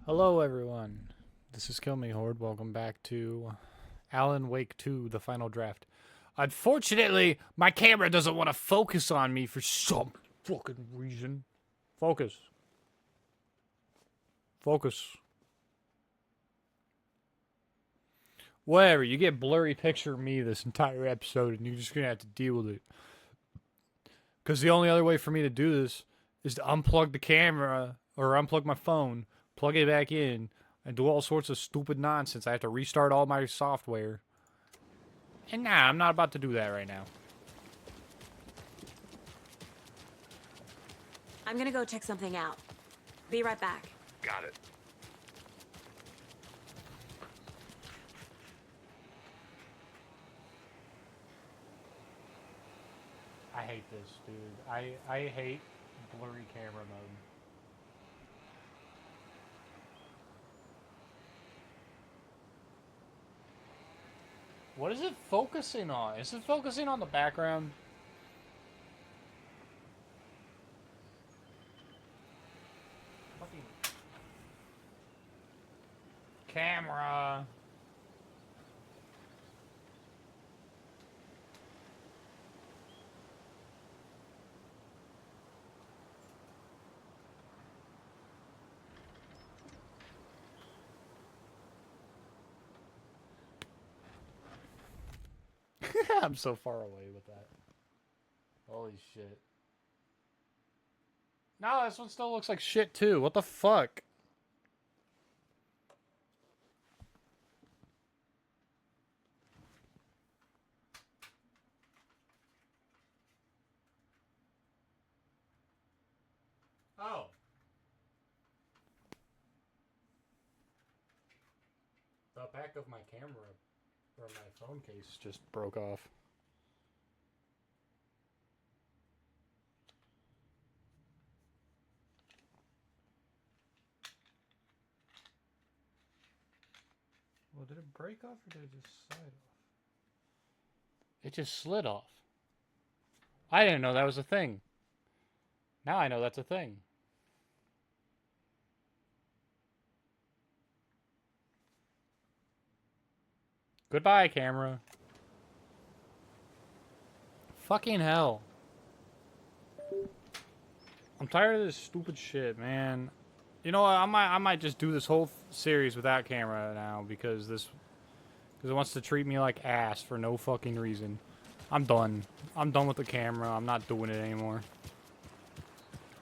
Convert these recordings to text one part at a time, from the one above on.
Hello everyone, this is Kill Me Horde. Welcome back to Alan Wake 2, the final draft. Unfortunately, my camera doesn't want to focus on me for some fucking reason. Focus. Focus. Whatever, you get blurry picture of me this entire episode and you're just gonna have to deal with it. Because the only other way for me to do this is to unplug the camera or unplug my phone, plug it back in, and do all sorts of stupid nonsense. I have to restart all my software. And nah, I'm not about to do that right now. I'm gonna go check something out. Be right back. Got it. I hate this, dude. I hate blurry camera mode. What is it focusing on? Is it focusing on the background? Fucking camera. I'm so far away with that. Holy shit. No, this one still looks like shit too. What the fuck? Oh. The back of my camera or my phone case just broke off. Well, did it break off or did it just slide off? It just slid off. I didn't know that was a thing. Now I know that's a thing. Goodbye, camera. Fucking hell. I'm tired of this stupid shit, man. You know what? I might just do this whole series without camera now because it wants to treat me like ass for no fucking reason. I'm done. I'm done with the camera. I'm not doing it anymore.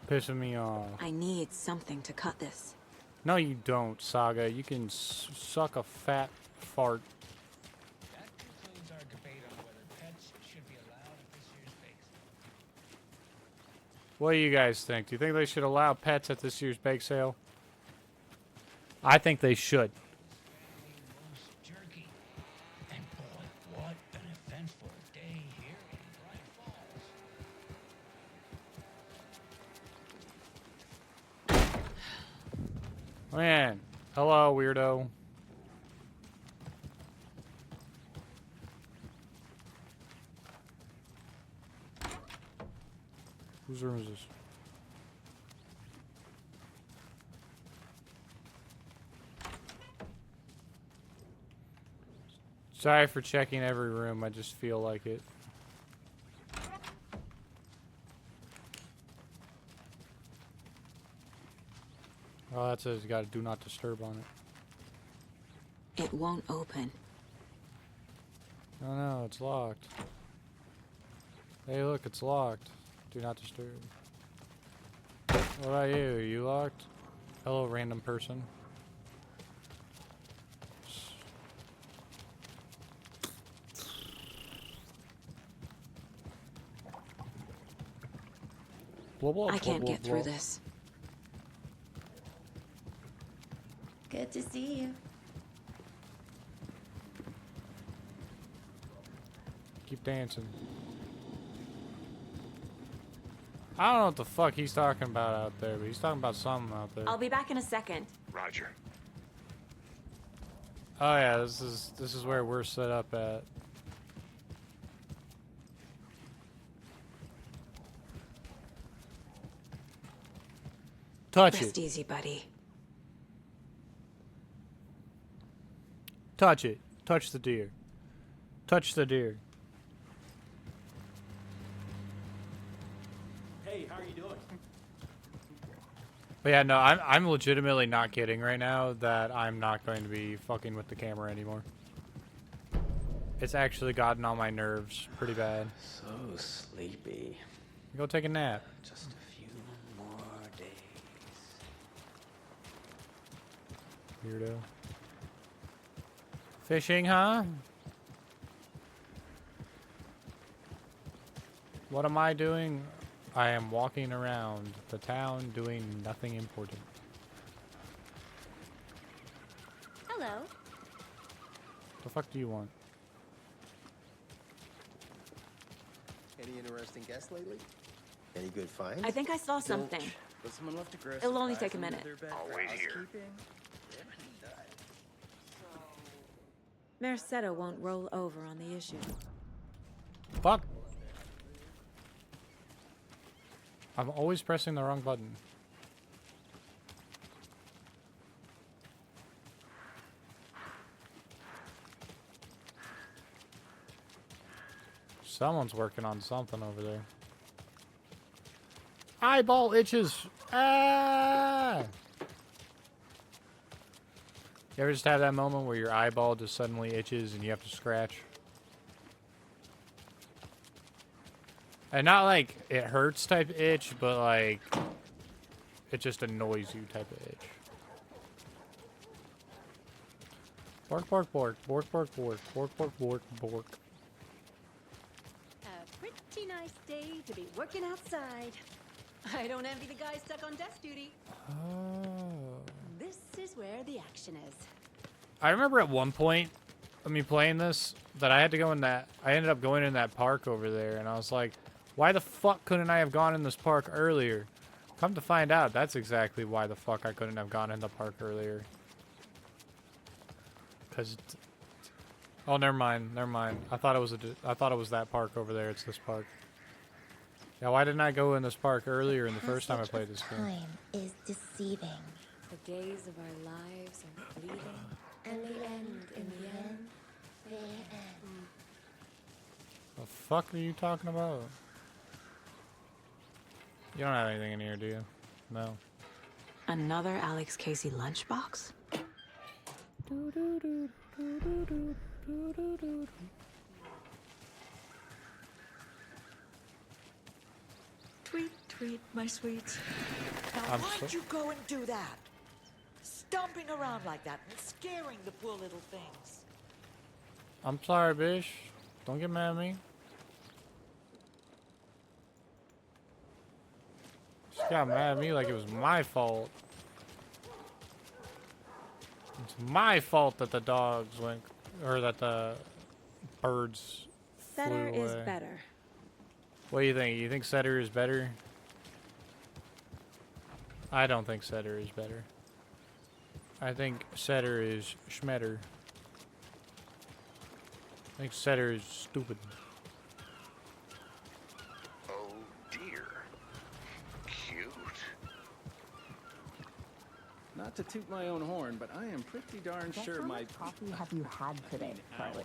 Pissing me off. I need something to cut this. No, you don't, Saga. You can suck a fat fart. That concludes our debate on whether pets should be allowed at this year's bake sale. What do you guys think? Do you think they should allow pets at this year's bake sale? I think they should. Family roast jerky. And boy, what an eventful day here in Bright Falls. Man, hello, weirdo. Whose room is this? Sorry for checking every room, I just feel like it. Oh, that says you gotta do not disturb on it. It won't open. Oh no, it's locked. Hey look, it's locked. Do not disturb. What about you? Are you locked? Hello, random person. Blah, blah, I blah, can't blah, get through blah. this. Good to see you. Keep dancing. I don't know what the fuck he's talking about out there, but he's talking about something out there. I'll be back in a second. Roger. Oh yeah, this is where we're set up at. Touch Rest it. easy, buddy. touch it. Touch the deer. Touch the deer. Hey, how are you doing? But yeah, no, I'm legitimately not kidding right now that I'm not going to be fucking with the camera anymore. It's actually gotten on my nerves pretty bad. So sleepy. Go take a nap. Just a few more days. Weirdo. Fishing, huh? What am I doing? I am walking around the town doing nothing important. Hello. The fuck do you want? Any interesting guests lately? Any good finds? I think I saw something. But someone left a gross It'll only surprise take a under minute. their bed I'll for wait here. housekeeping. Merced won't roll over on the issue. Fuck! I'm always pressing the wrong button. Someone's working on something over there. Eyeball itches! Ah! You ever just have that moment where your eyeball just suddenly itches and you have to scratch? And not like it hurts type itch, but like it just annoys you type of itch. Bork, bork, bork, bork, bork, bork, bork, bork, bork, bork. A pretty nice day to be working outside. I don't envy the guy stuck on desk duty. Oh. This is where the action is. I remember at one point of me playing this that I had to go in that. I ended up going in that park over there, and I was like, why the fuck couldn't I have gone in this park earlier? Come to find out, that's exactly why the fuck I couldn't have gone in the park earlier. Cause oh, never mind, never mind. I thought it was that park over there. It's this park. Yeah, why didn't I go in this park earlier in the first time I played this game? Time is deceiving, The days of our lives are fleeting. and the end, in the end, they end. The fuck are you talking about? You don't have anything in here, do you? No. Another Alex Casey lunchbox? Tweet, tweet, my sweets. Now, I'm why'd so- you go and do that? Stomping around like that and scaring the poor little things. I'm sorry, bitch. Don't get mad at me. She got mad at me like it was my fault. It's my fault that the dogs went, or that the birds Better flew is away. better. What do you think? You think Setter is better? I don't think Setter is better. I think Setter is schmetter. I think Setter is stupid. Oh dear. Cute. Not to toot my own horn, but I am pretty darn sure my coffee have you had today, Charlie?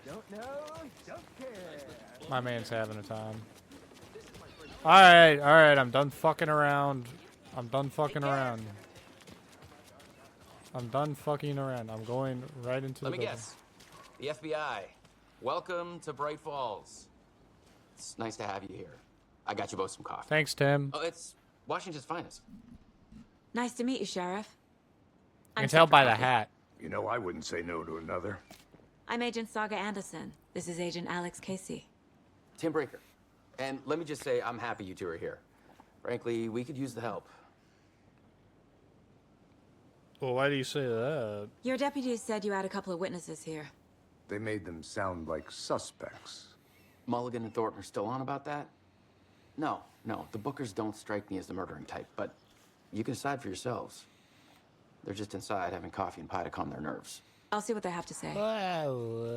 Don't know, don't care. My man's having a time. Alright, I'm done fucking around. I'm done fucking around. I'm done fucking around. I'm going right into the Let me guess. The FBI. Welcome to Bright Falls. It's nice to have you here. I got you both some coffee. Thanks, Tim. Oh, it's Washington's finest. Nice to meet you, Sheriff. I can I'm tell Super by the Coffee. hat. You know, I wouldn't say no to another. I'm Agent Saga Anderson. This is Agent Alex Casey. Tim Breaker. And let me just say, I'm happy you two are here. Frankly, we could use the help. Well, why do you say that? Your deputies said you had a couple of witnesses here. They made them sound like suspects. Mulligan and Thornton are still on about that? No, the Bookers don't strike me as the murdering type, but you can decide for yourselves. They're just inside having coffee and pie to calm their nerves. I'll see what they have to say.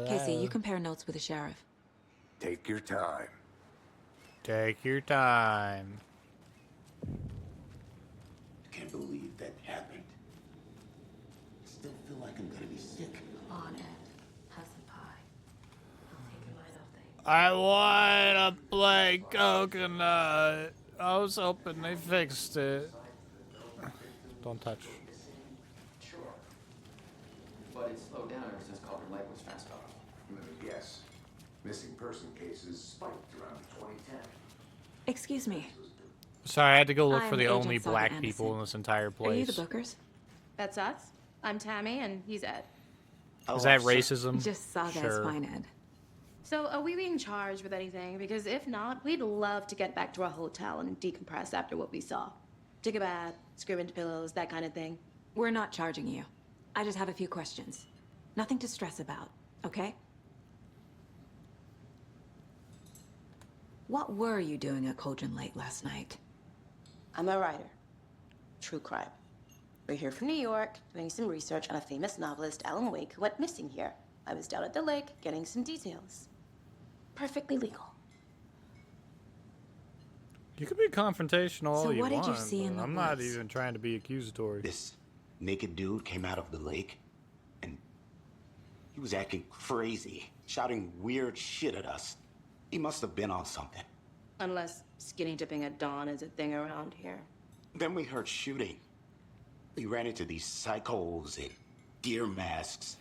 Casey, you compare notes with the sheriff. Take your time. Take your time. Can't believe that happened. feel like I'm gonna be sick. Come on, Ed. Have some pie. It'll take your mind off things. I want to play coconut. I was hoping they fixed it. Don't touch. Sure. But it's slowed down ever since Cauldron Lake was fenced off. Let me guess. Missing person cases spiked around 2010. Excuse me. Sorry, I had to go look I'm for the Agent only Saga black Anderson. people in this entire place. Are you the Bookers? That's us. I'm Tammy, and he's Ed. Is that racism? Just Saga is Sure. fine, Ed. So, are we being charged with anything? Because if not, we'd love to get back to our hotel and decompress after what we saw. Take a bath, scream into pillows, that kind of thing. We're not charging you. I just have a few questions. Nothing to stress about, okay? What were you doing at Cauldron Lake last night? I'm a writer. True crime. We're here from New York, doing some research on a famous novelist, Alan Wake, who went missing here. I was down at the lake, getting some details. Perfectly legal. You can be confrontational all So you what did want. you see in but the I'm not woods? even trying to be accusatory. This naked dude came out of the lake, and he was acting crazy, shouting weird shit at us. He must have been on something. Unless skinny dipping at dawn is a thing around here. Then we heard shooting. We ran into these psychos in deer masks.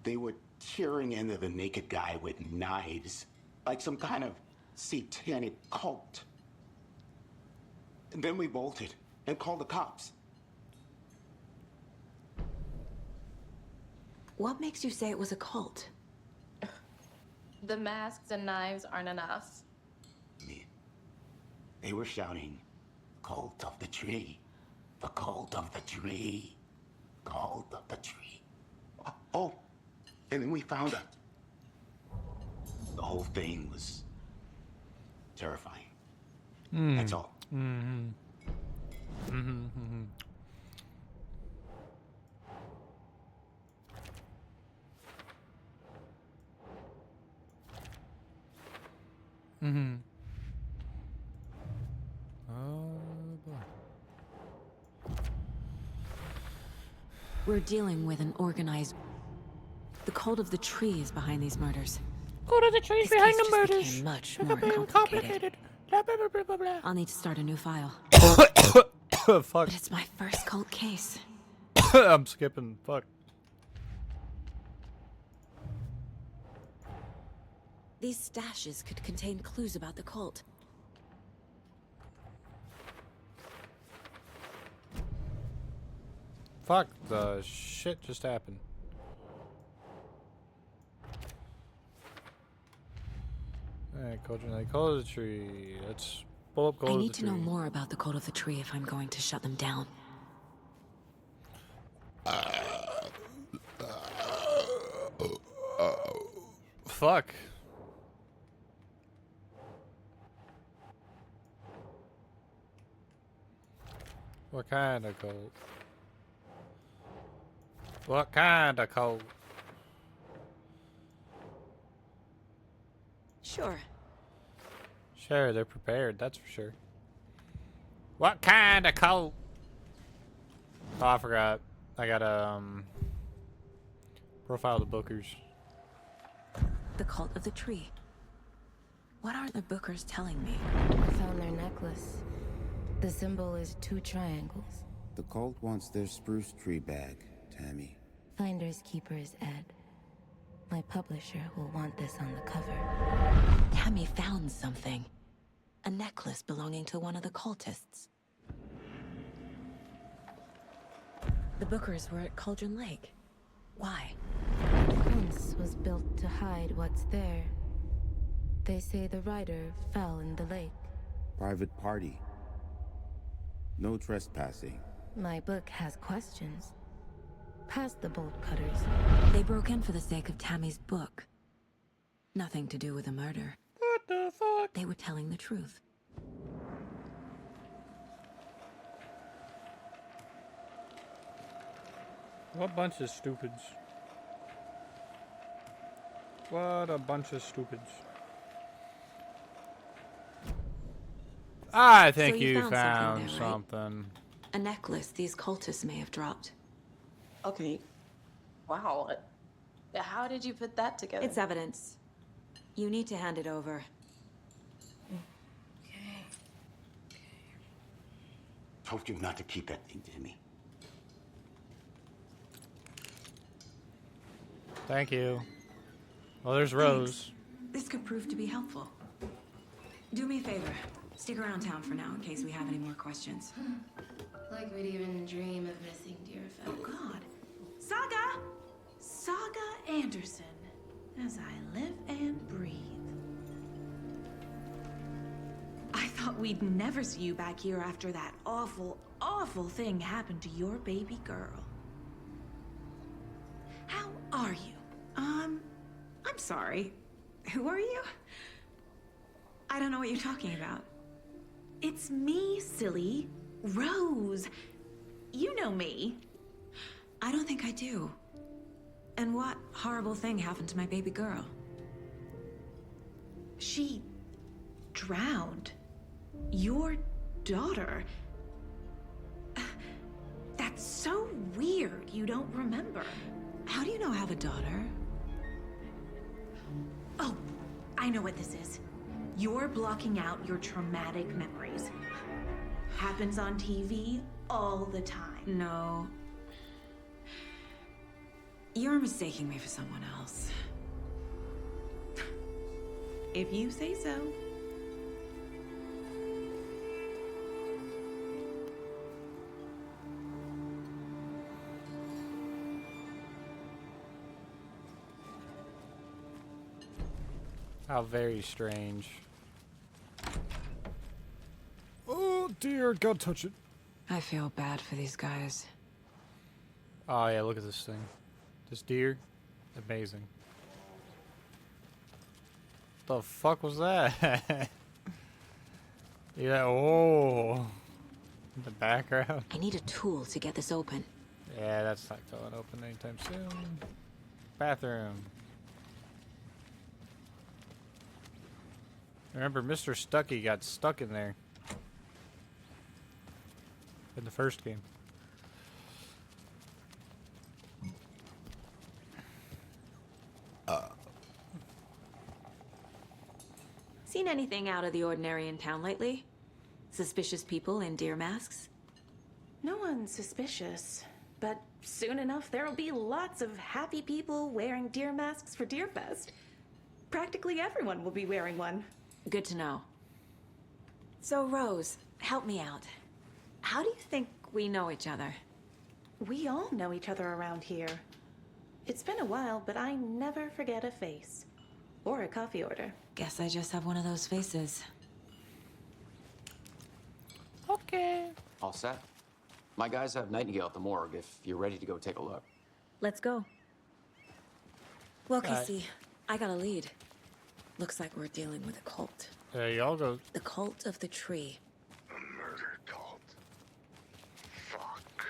They were tearing into the naked guy with knives, like some kind of satanic cult. And then we bolted and called the cops. What makes you say it was a cult? The masks and knives aren't enough. They were shouting, "Cult of the tree, the cult of the tree, cult of the tree." Oh, and then we found out. The whole thing was terrifying. That's all. Mm-hmm. Mm-hmm. Mm-hmm. Mm-hmm. Oh, boy. We're dealing with an organized... The cult of the tree is behind these murders. Cult of the tree is This behind case the just murders. became much It's more became complicated. Blah, blah, blah, blah, blah, blah. I'll need to start a new file. Fuck. But it's my first cult case. I'm skipping. Fuck. These stashes could contain clues about the cult. Fuck, the shit just happened. Alright, call of the tree. Let's pull up I call of need the to tree. know more about the cult of the tree if I'm going to shut them down. Fuck. What kind of cult? What kind of cult? Sure. Sure, they're prepared, that's for sure. What kind of cult? Oh, I forgot. I gotta, profile the bookers. The cult of the tree. What are the bookers telling me? I found their necklace. The symbol is 2 triangles. The cult wants their spruce tree bag, Tammy. Finders keepers, Ed. My publisher will want this on the cover. Tammy found something. A necklace belonging to one of the cultists. The bookers were at Cauldron Lake. Why? The fence was built to hide what's there. They say the rider fell in the lake. Private party. No trespassing. My book has questions. Past the bolt cutters. They broke in for the sake of Tammy's book. Nothing to do with the murder. What the fuck? They were telling the truth. What bunch of stupids. What a bunch of stupids. I think So you found found something there, right? something. A necklace these cultists may have dropped. Okay, Wow. How did you put that together? It's evidence. You need to hand it over. Told you not to keep that thing to me. Thank you. Well, there's Rose. This could prove to be helpful. Do me a favor. Stick around town for now in case we have any more questions. Like we'd even dream of missing Deerfest. Oh, God. Saga Anderson, as I live and breathe. I thought we'd never see you back here after that awful, awful thing happened to your baby girl. How are you? I'm sorry. Who are you? I don't know what you're talking about. It's me, silly. Rose. You know me. I don't think I do. And what horrible thing happened to my baby girl? She drowned. Your daughter. That's so weird you don't remember. How do you know I have a daughter? Oh, I know what this is. You're blocking out your traumatic memories. Happens on TV all the time. No. You're mistaking me for someone else. If you say so. How very strange. Oh dear, God, touch it. I feel bad for these guys. Oh yeah, look at this thing. This deer. Amazing. The fuck was that? Yeah, oh. In the background. I need a tool to get this open. Yeah, that's not going open anytime soon. Bathroom. Remember, Mr. Stucky got stuck in there. In the first game. Seen anything out of the ordinary in town lately? Suspicious people in deer masks? No one's suspicious, but soon enough there'll be lots of happy people wearing deer masks for Deerfest. Practically everyone will be wearing one. Good to know. So, Rose, help me out. How do you think we know each other? We all know each other around here. It's been a while, but I never forget a face. Or a coffee order. Guess I just have one of those faces. Okay. All set. My guys have Nightingale at the morgue if you're ready to go take a look. Let's go. Well, Casey, I got a lead. Looks like we're dealing with a cult. There y'all go. The cult of the tree. A murder cult. Fuck.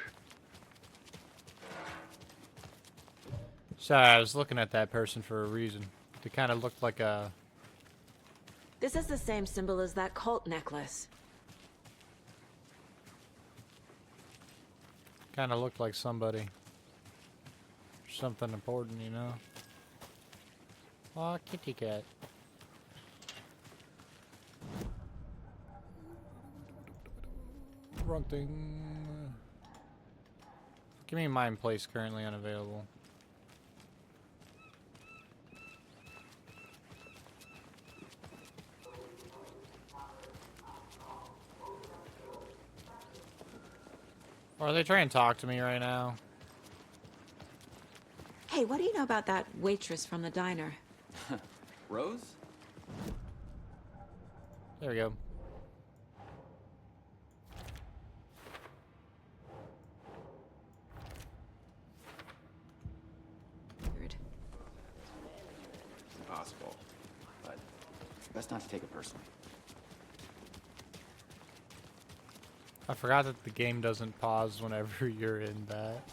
Sorry, I was looking at that person for a reason. They kind of looked like a... This is the same symbol as that cult necklace. Kind of looked like somebody. Something important, you know? Aw, kitty cat. Wrong thing. Give me mine place currently unavailable. Or are they trying to talk to me right now? Hey, what do you know about that waitress from the diner? Rose? There we go. Weird. It's impossible, but best not to take it personally. I forgot that the game doesn't pause whenever you're in that.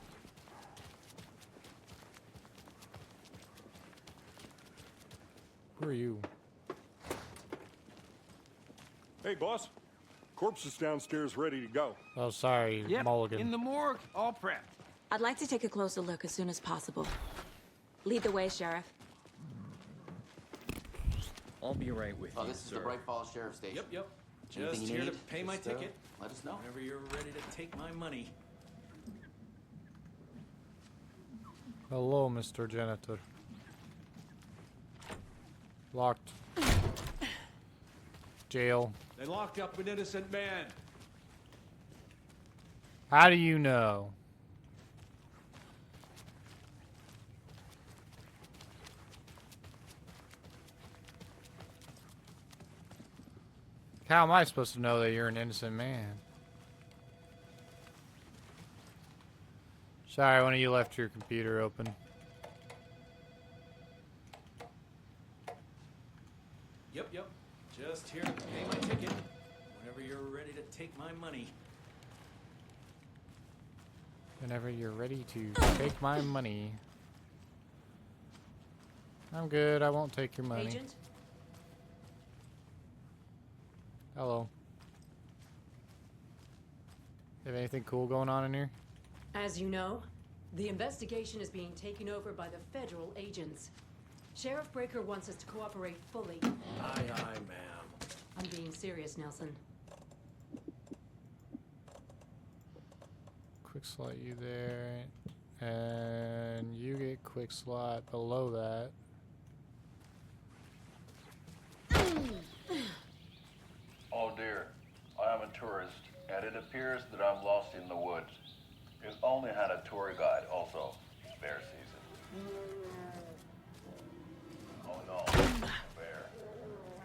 Who are you? Hey, boss. Corpse is downstairs ready to go. Oh, sorry, Yep, Mulligan. in the morgue, all prepped. I'd like to take a closer look as soon as possible. Lead the way, Sheriff. I'll be right with you, This is sir. the Bright Falls Sheriff Station. Yep. Anything Just you here to need, pay my just, ticket. Let us know. Whenever you're ready to take my money. Hello, Mr. Janitor. Locked. Jail. They locked up an innocent man. How do you know? How am I supposed to know that you're an innocent man? Sorry, one of you left your computer open. Yep. Just here to pay my ticket. Whenever you're ready to take my money. Whenever you're ready to take my money. I'm good, I won't take your money. Agent? Hello. Have anything cool going on in here? As you know, the investigation is being taken over by the federal agents. Sheriff Breaker wants us to cooperate fully. Aye, ma'am. I'm being serious, Nelson. Quick slot you there. And you get quick slot below that. Oh dear, I am a tourist, and it appears that I'm lost in the woods. We've only had a tour guide, also. Bear season. Oh no, bear.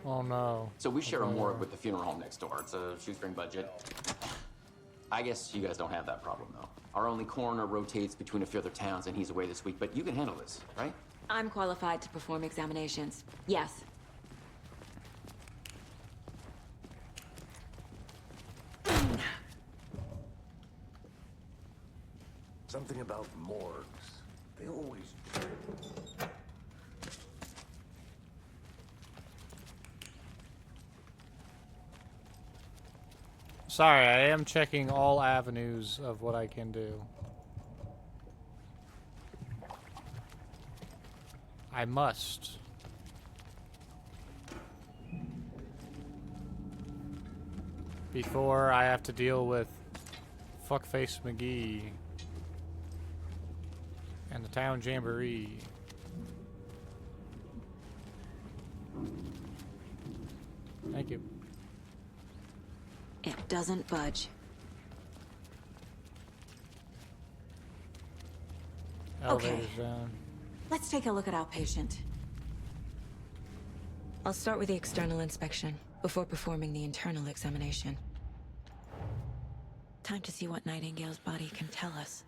Oh no. So we share a morgue with the funeral home next door. It's a shoestring budget. I guess you guys don't have that problem, though. Our only coroner rotates between a few other towns, and he's away this week, but you can handle this, right? I'm qualified to perform examinations. Yes. Something about morgues. They always... Sorry, I am checking all avenues of what I can do. I must. Before I have to deal with Fuckface McGee and the town jamboree. Thank you. It doesn't budge. Elevator's down. Let's take a look at our patient. I'll start with the external inspection before performing the internal examination. Time to see what Nightingale's body can tell us.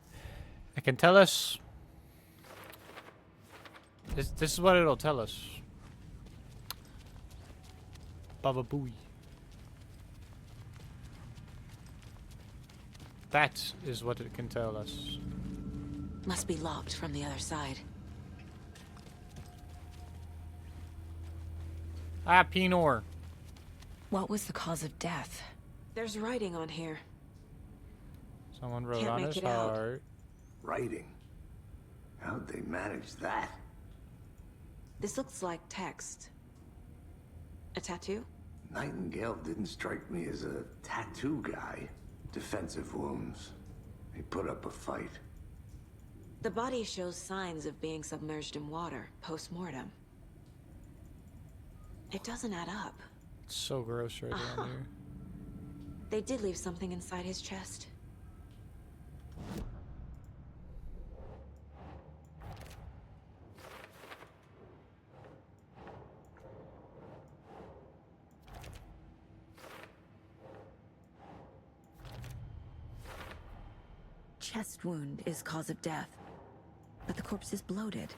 It can tell us. This is what it'll tell us. Baba Booey. That is what it can tell us. Must be locked from the other side. Ah, Pinor. What was the cause of death? There's writing on here. Someone wrote Can't on make his it out. heart. Writing? How'd they manage that? This looks like text. A tattoo? Nightingale didn't strike me as a tattoo guy. Defensive wounds. He put up a fight. The body shows signs of being submerged in water post-mortem. It doesn't add up. It's so gross right down here. They did leave something inside his chest. Chest wound is cause of death, but the corpse is bloated,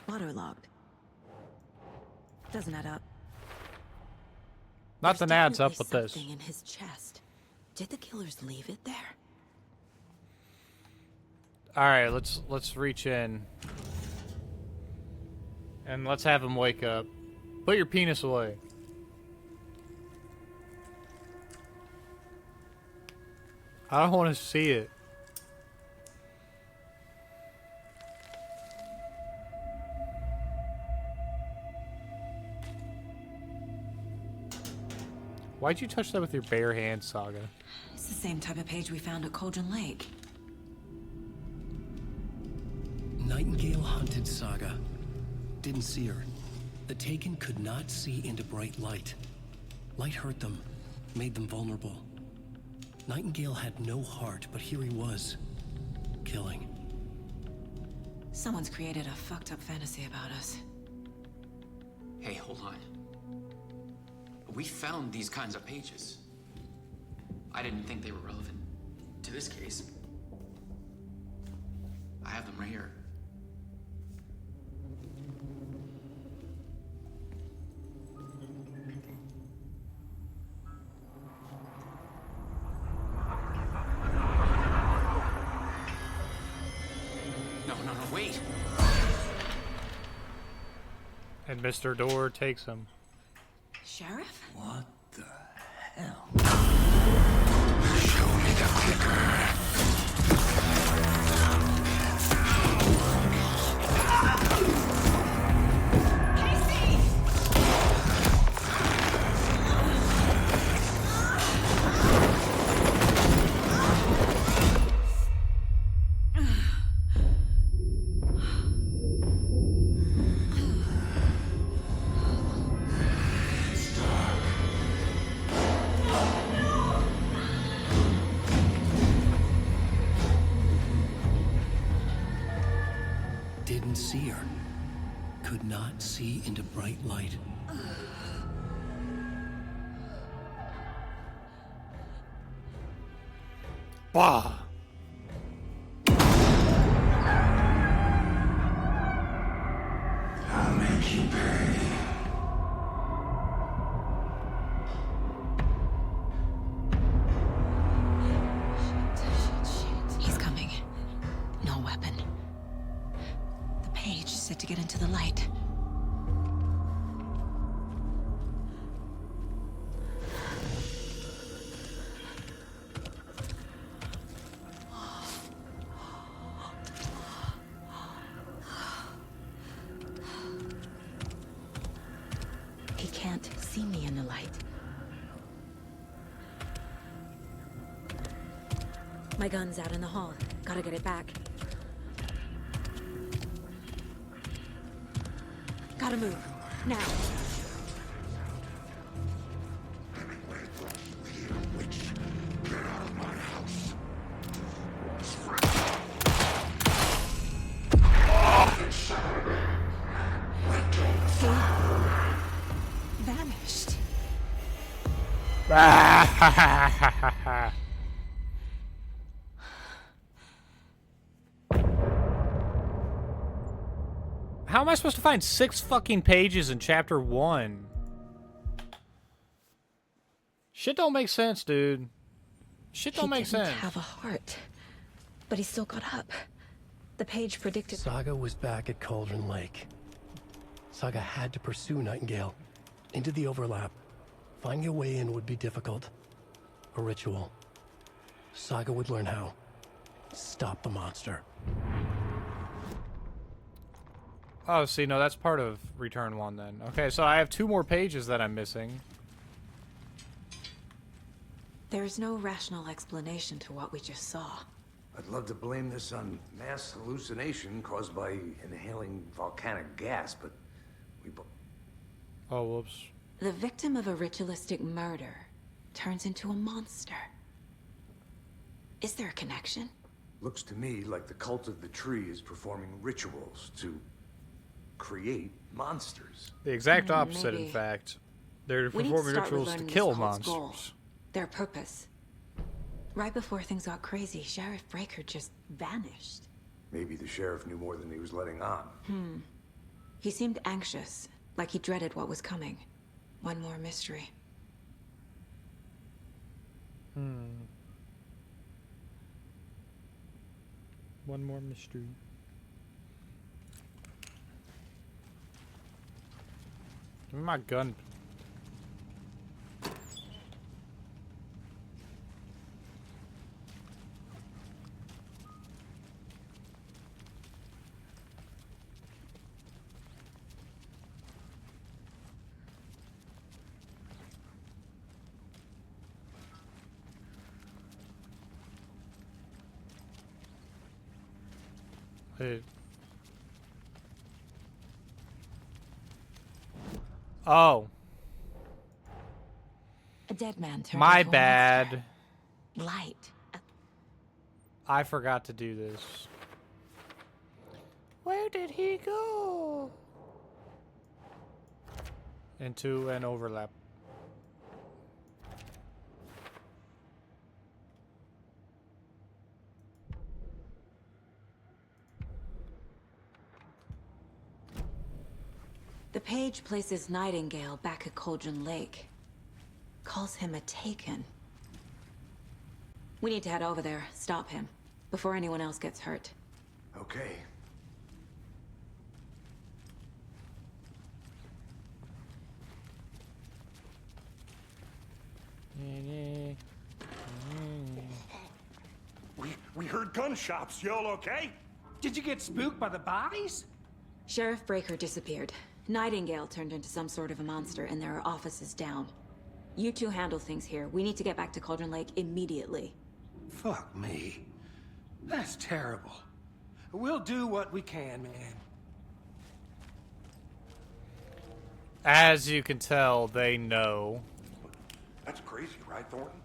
waterlogged. Doesn't add up. Nothing adds up with There's this. something in his chest. Did the killers leave it there? All right, let's reach in and let's have him wake up. Put your penis away. I don't want to see it. Why'd you touch that with your bare hand, Saga? It's the same type of page we found at Cauldron Lake. Nightingale hunted Saga. Didn't see her. The Taken could not see into bright light. Light hurt them, made them vulnerable. Nightingale had no heart, but here he was, killing. Someone's created a fucked up fantasy about us. Hey, hold on. We found these kinds of pages. I didn't think they were relevant to this case. I have them right here. No, wait. And Mr. Door takes him. Sheriff? What the hell? Show me the clicker. Didn't see her. Could not see into bright light. Bah! I'll make you pay. He's coming. No weapon. The page said to get into the light. He can't see me in the light. My gun's out in the hall. Gotta get it back. Gotta move. Now. See? Vanished. How am I supposed to find 6 fucking pages in chapter 1? Shit don't make sense, dude. Shit don't make sense. He didn't have a heart, but he still got up. The page predicted. Saga was back at Cauldron Lake. Saga had to pursue Nightingale into the overlap. Finding a way in would be difficult. A ritual. Saga would learn how. Stop the monster. Oh, see, no, that's part of Return 1 then. Okay, so I have 2 more pages that I'm missing. There's no rational explanation to what we just saw. I'd love to blame this on mass hallucination caused by inhaling volcanic gas, but we... Oh, whoops. The victim of a ritualistic murder turns into a monster. Is there a connection? Looks to me like the cult of the tree is performing rituals to create monsters. The exact opposite, maybe. in fact. They're We need performing start rituals to relearning kill this cult's monsters. goal, their purpose. Right before things got crazy, Sheriff Breaker just vanished. Maybe the sheriff knew more than he was letting on. He seemed anxious, like he dreaded what was coming. One more mystery. One more mystery. Give me my gun. Oh. A dead man turned My into a bad. monster. Light. I forgot to do this. Where did he go? Into an overlap. The page places Nightingale back at Cauldron Lake. Calls him a Taken. We need to head over there, stop him, before anyone else gets hurt. Okay. We heard gunshots. Y'all okay? Did you get spooked by the bodies? Sheriff Breaker disappeared. Nightingale turned into some sort of a monster, and there are offices down. You two handle things here. We need to get back to Cauldron Lake immediately. Fuck me. That's terrible. We'll do what we can, man. As you can tell, they know. That's crazy, right, Thornton?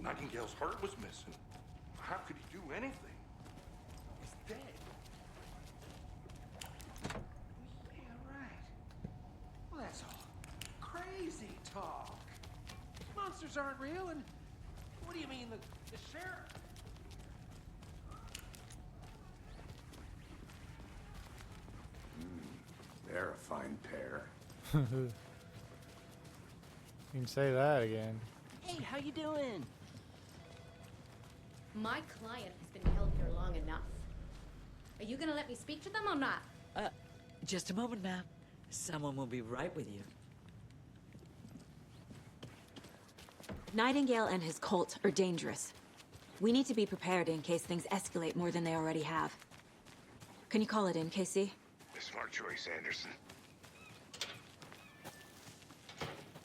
Nightingale's heart was missing. How could he do anything? He's dead. Yeah, right. Well, that's all crazy talk. Monsters aren't real, and what do you mean, the sheriff? They're a fine pair. You can say that again. Hey, how you doing? My client has been held here long enough. Are you gonna let me speak to them or not? Just a moment, ma'am. Someone will be right with you. Nightingale and his cult are dangerous. We need to be prepared in case things escalate more than they already have. Can you call it in, Casey? Smart choice, Anderson.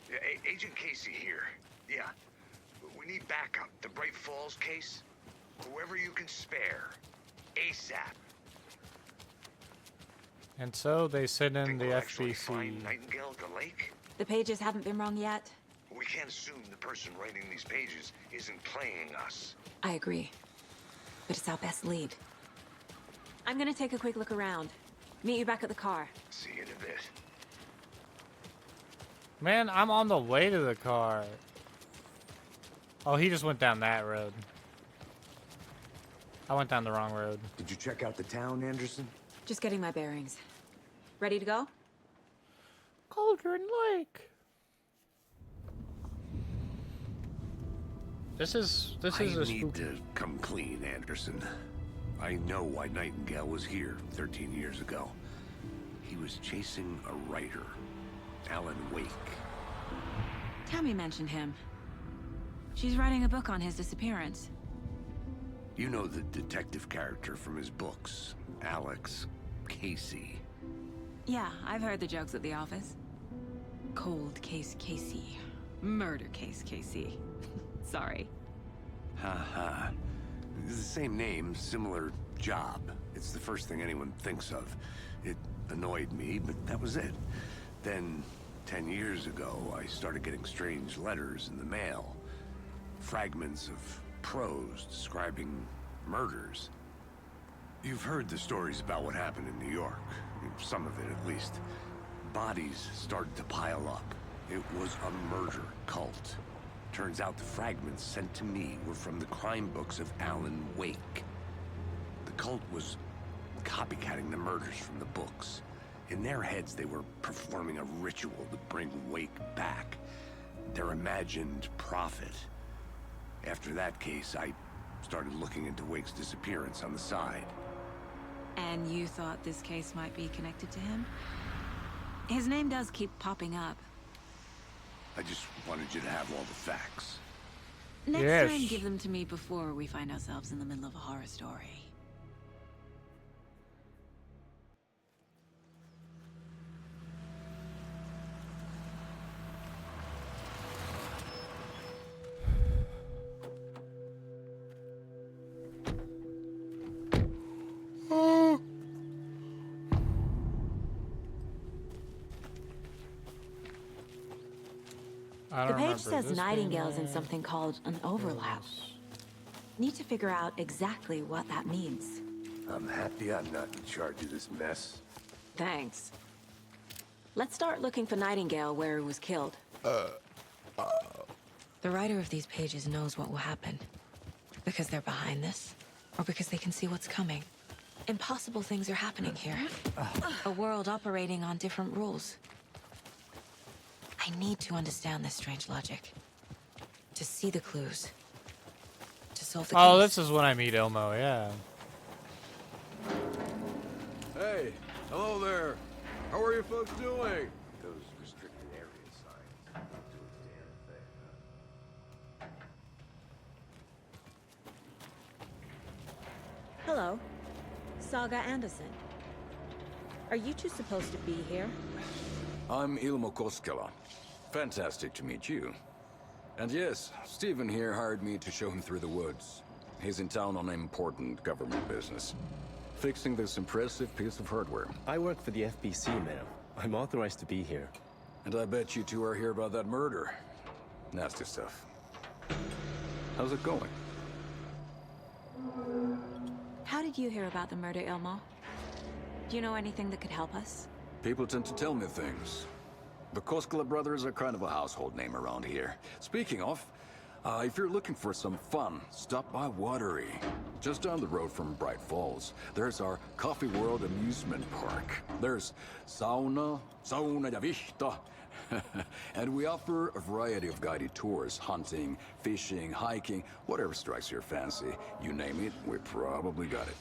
Yeah, Agent Casey here. Yeah. We need backup. The Bright Falls case. Whoever you can spare. ASAP. And so they sent in Think the we'll actually FBC. find Nightingale at the lake? The pages haven't been wrong yet. We can't assume the person writing these pages isn't playing us. I agree. But it's our best lead. I'm gonna take a quick look around. Meet you back at the car. See you in a bit. Man, I'm on the way to the car. Oh, he just went down that road. I went down the wrong road. Did you check out the town, Anderson? Just getting my bearings. Ready to go? Cauldron Lake. This is a need spooky. to come clean, Anderson. I know why Nightingale was here 13 years ago. He was chasing a writer, Alan Wake. Tammy mentioned him. She's writing a book on his disappearance. You know the detective character from his books, Alex Casey. Yeah, I've heard the jokes at the office. Cold case Casey. Murder case Casey. Sorry. Ha ha. It's the same name, similar job. It's the first thing anyone thinks of. It annoyed me, but that was it. Then, 10 years ago, I started getting strange letters in the mail. Fragments of prose describing murders. You've heard the stories about what happened in New York. Some of it, at least. Bodies started to pile up. It was a murder cult. Turns out the fragments sent to me were from the crime books of Alan Wake. The cult was copycatting the murders from the books. In their heads, they were performing a ritual to bring Wake back. Their imagined prophet. After that case, I started looking into Wake's disappearance on the side. And you thought this case might be connected to him? His name does keep popping up. I just wanted you to have all the facts. Next time, give them to me before we find ourselves in the middle of a horror story. I The don't page remember says this Nightingale's being in something called an overlap. Need to figure out exactly what that means. I'm happy I'm not in charge of this mess. Thanks. Let's start looking for Nightingale where he was killed. The writer of these pages knows what will happen. Because they're behind this, or because they can see what's coming. Impossible things are happening here. A world operating on different rules. I need to understand this strange logic. To see the clues. To solve the case. Oh, this is when I meet Elmo, yeah. Hey, hello there. How are you folks doing? Those restricted area signs don't do a damn thing, huh? Hello. Saga Anderson. Are you two supposed to be here? I'm Ilmo Koskela. Fantastic to meet you. And yes, Stephen here hired me to show him through the woods. He's in town on important government business. Fixing this impressive piece of hardware. I work for the FBC, ma'am. I'm authorized to be here. And I bet you two are here about that murder. Nasty stuff. How's it going? How did you hear about the murder, Ilmo? Do you know anything that could help us? People tend to tell me things. The Koskela brothers are kind of a household name around here. Speaking of, if you're looking for some fun, stop by Watery. Just down the road from Bright Falls, there's our Coffee World amusement park. There's sauna ja vihta. And we offer a variety of guided tours, hunting, fishing, hiking, whatever strikes your fancy. You name it, we probably got it.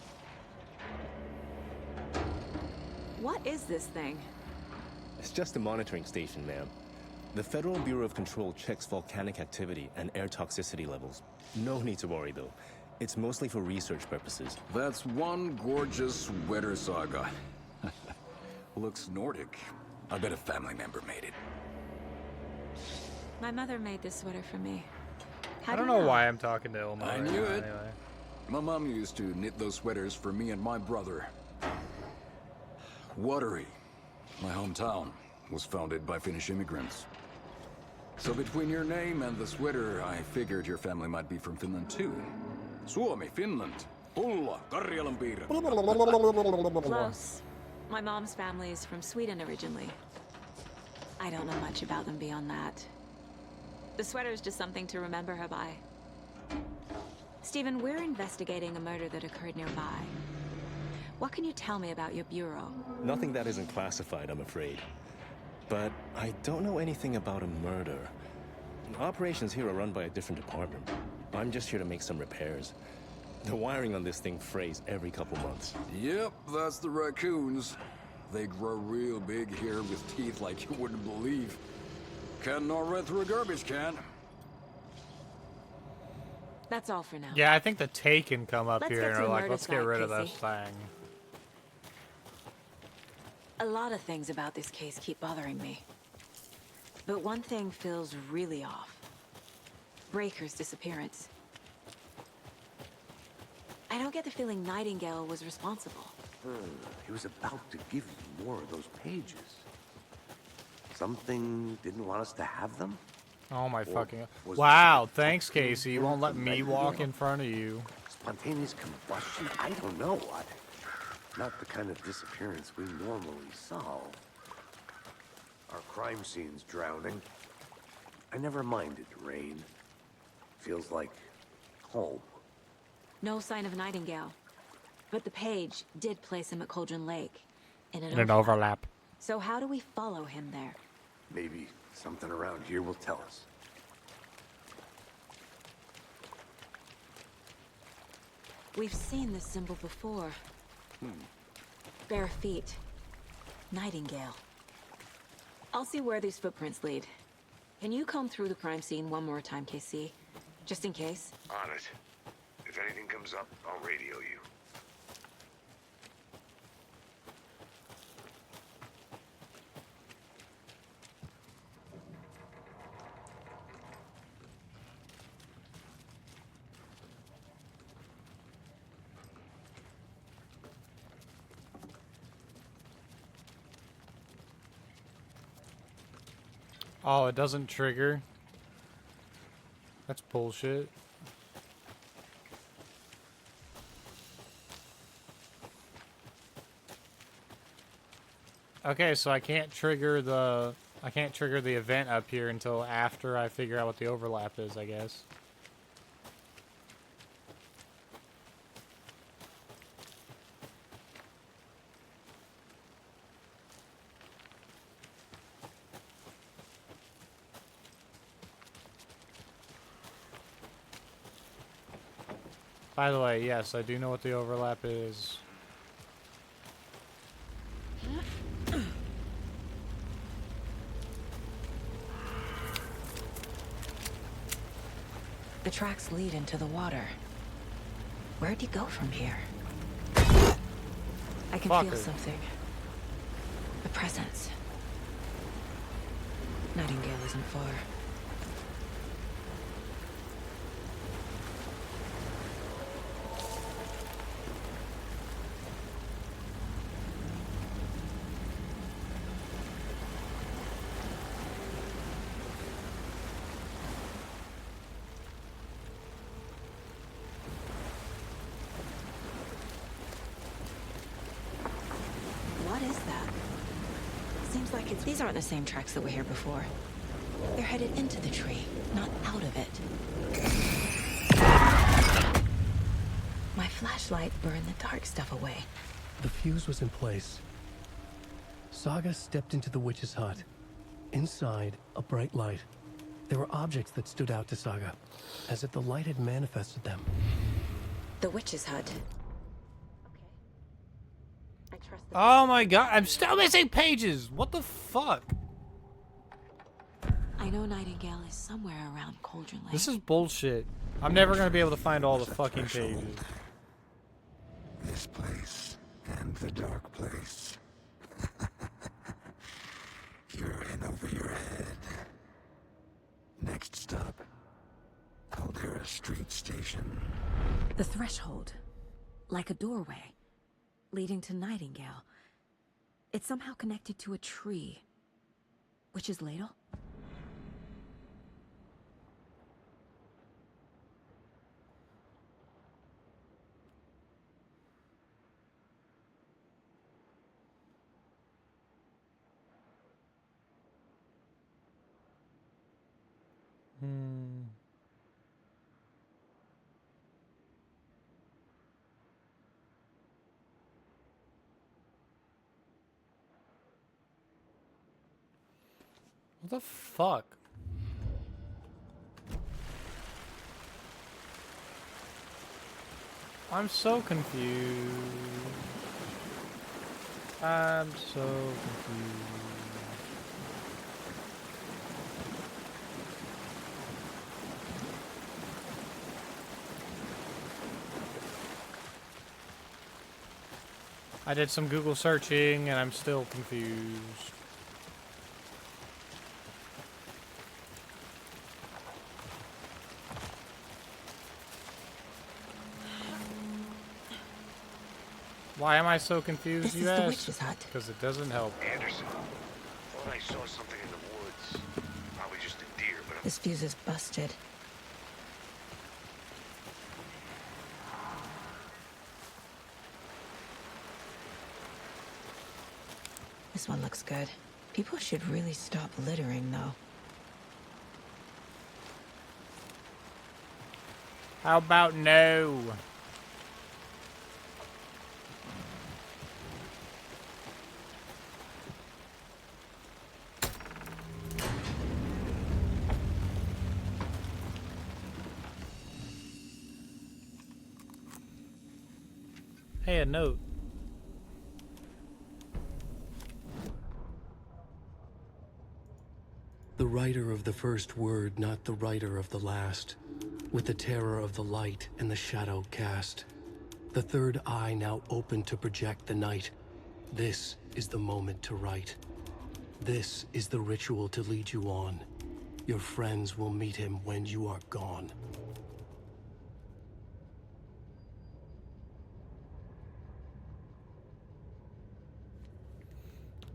What is this thing? It's just a monitoring station, ma'am. The Federal Bureau of Control checks volcanic activity and air toxicity levels. No need to worry, though. It's mostly for research purposes. That's one gorgeous sweater, Saga. Looks Nordic. I bet a family member made it. My mother made this sweater for me. How I do don't you know why I'm talking to Elmo. I right knew now, it. Anyway. My mom used to knit those sweaters for me and my brother. Watery, my hometown, was founded by Finnish immigrants. So between your name and the sweater, I figured your family might be from Finland too. Suomi, Finland. Pulla, Karjalanpiirre. Close. My mom's family is from Sweden originally. I don't know much about them beyond that. The sweater is just something to remember her by. Stephen, we're investigating a murder that occurred nearby. What can you tell me about your bureau? Nothing that isn't classified, I'm afraid. But I don't know anything about a murder. Operations here are run by a different department. I'm just here to make some repairs. The wiring on this thing frays every couple months. Yep, that's the raccoons. They grow real big here with teeth like you wouldn't believe. Can't gnaw right through a garbage can. That's all for now. Yeah, I think the Taken come up Let's here get and to are the like, murder let's get site, rid of Casey. this thing. A lot of things about this case keep bothering me. But one thing feels really off. Breaker's disappearance. I don't get the feeling Nightingale was responsible. He was about to give you more of those pages. Something didn't want us to have them? Oh my Or fucking... was Wow, thanks, Casey. You won't let me walk in front of you. Spontaneous combustion? I don't know what. Not the kind of disappearance we normally solve. Our crime scene's drowning. I never minded rain. Feels like home. No sign of Nightingale. But the page did place him at Cauldron Lake. In an In an overlap. So how do we follow him there? Maybe something around here will tell us. We've seen this symbol before. Bare feet. Nightingale. I'll see where these footprints lead. Can you comb through the crime scene one more time, KC? Just in case? On it. If anything comes up, I'll radio you. Oh, it doesn't trigger That's bullshit. Okay, so I can't trigger the event up here until after I figure out what the overlap is, I guess. By the way, yes, I do know what the overlap is. The tracks lead into the water. Where'd he go from here? I can feel something. A presence. Nightingale isn't far. What is that? Seems like it's... These aren't the same tracks that were here before. They're headed into the tree, not out of it. My flashlight burned the dark stuff away. The fuse was in place. Saga stepped into the witch's hut. Inside, a bright light. There were objects that stood out to Saga, as if the light had manifested them. The witch's hut. Oh my god, I'm still missing pages! What the fuck? I know Nightingale is somewhere around Cauldron Lake. This is bullshit. I'm never gonna be able to find all the fucking pages. This place and the dark place. You're in over your head. Next stop, Caldera Street Station. The threshold. Like a doorway. Leading to Nightingale. It's somehow connected to a tree. Witch's ladle? What the fuck? I'm so confused. I'm so confused. I did some Google searching and I'm still confused. Why am I so confused, you ask? Witch's hut. Because it doesn't help. Anderson, thought I saw something in the woods. Probably just a deer, but This fuse is busted. This one looks good. People should really stop littering, though. How about no? Hey, a note. The writer of the first word, not the writer of the last. With the terror of the light and the shadow cast. The third eye now open to project the night. This is the moment to write. This is the ritual to lead you on. Your friends will meet him when you are gone.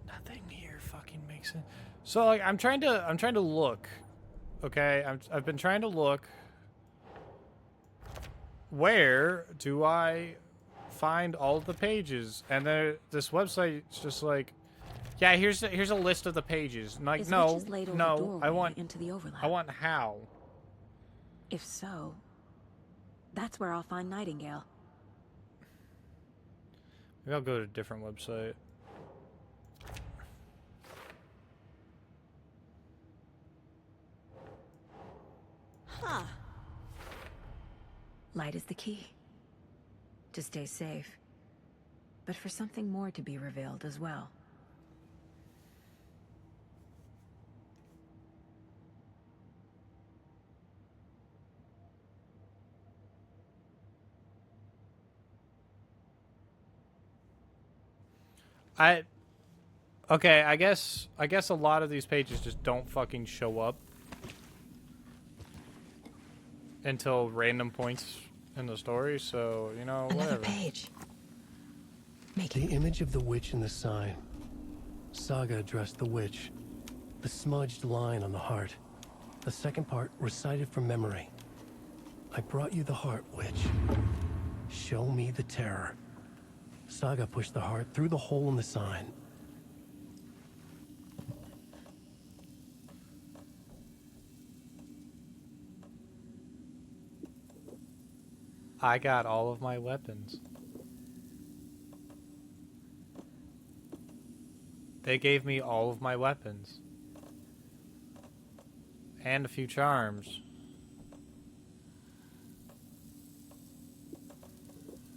Nothing here fucking makes sense. So like I'm trying to look. Okay, I've been trying to look. where do I find all of the pages? And then this website's just like, yeah, here's a list of the pages. And like, Is no, Witch's Ladle the no, I doorway want into the overlap? I want how. If so, that's where I'll find Nightingale. Maybe I'll go to a different website. Huh. Light is the key. To stay safe. But for something more to be revealed as well. Okay, I guess a lot of these pages just don't fucking show up until random points in the story, so, you know, Another whatever. page. The image of the witch in the sign. Saga addressed the witch. The smudged line on the heart. The second part recited from memory. I brought you the heart, witch. Show me the terror. Saga pushed the heart through the hole in the sign. I got all of my weapons. They gave me all of my weapons. And a few charms.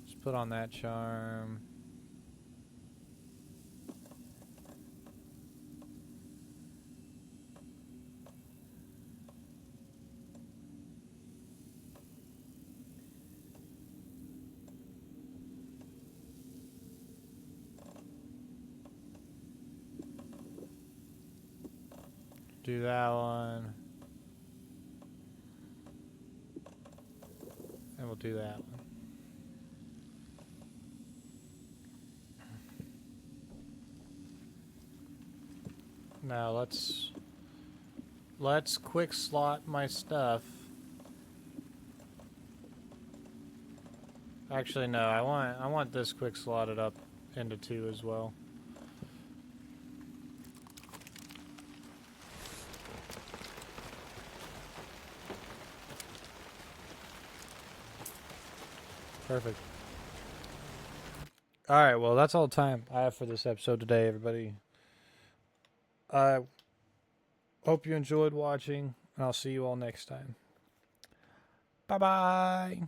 Just put on that charm. Do that one. And we'll do that one. Now let's quick slot my stuff. Actually no, I want this quick slotted up into 2 as well. Perfect. Alright, well, that's all the time I have for this episode today, everybody. I hope you enjoyed watching, and I'll see you all next time. Bye-bye!